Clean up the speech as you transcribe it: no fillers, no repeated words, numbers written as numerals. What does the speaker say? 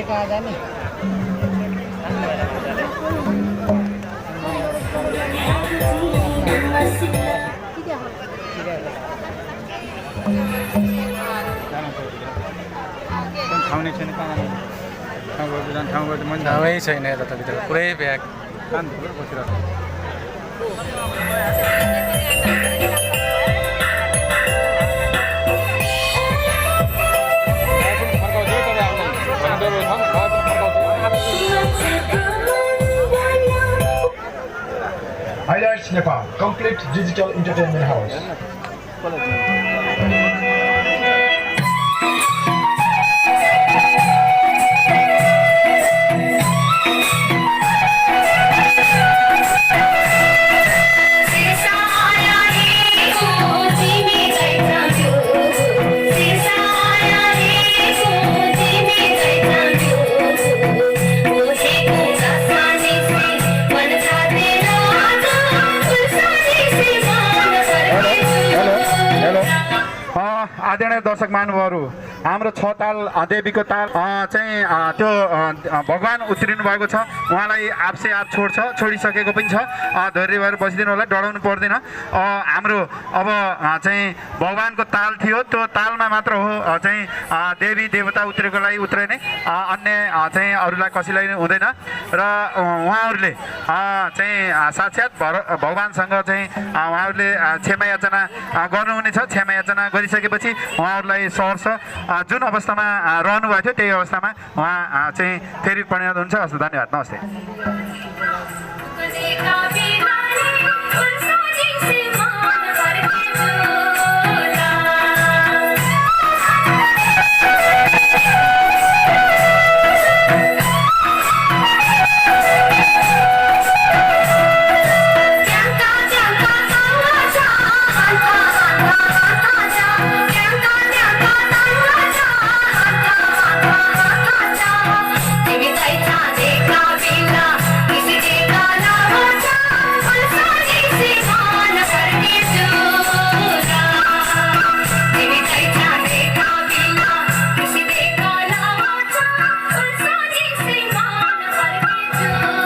कहाँ जाने ठाउँ नै छैन कहाँ ठाउँबाट मन ठाउँै छैन यता त भित्र पुरै ब्याग कान खोलेर बसिरहेको Highlights Nepal, complete digital entertainment house. आदरणीय दर्शक महानुभावहरू हाम्रो छ ताल देवीको ताल चाहिँ त्यो भगवान उत्रिनु भएको छ उहाँलाई आपसे आप छोडिसकेको पनि छ धैर्य भएर बसिदिनु होला डराउनु पर्दैन हाम्रो अब चाहिँ भगवानको ताल थियो त्यो तालमा मात्र हो चाहिँ देवी देवता उत्रेको लागि उत्रे नै अन्य चाहिँ अरूलाई कसैलाई हुँदैन र उहाँहरूले चाहिँ साक्षात् भगवानसँग चाहिँ उहाँहरूले क्षमा याचना गर्नुहुनेछ क्षमा याचना गरिसकेपछि उहाँहरूलाई सहर्ष जुन अवस्थामा रहनुभएको थियो त्यही अवस्थामा उहाँ चाहिँ फेरि परिणत हुन्छ। हस् धन्यवाद नमस्ते।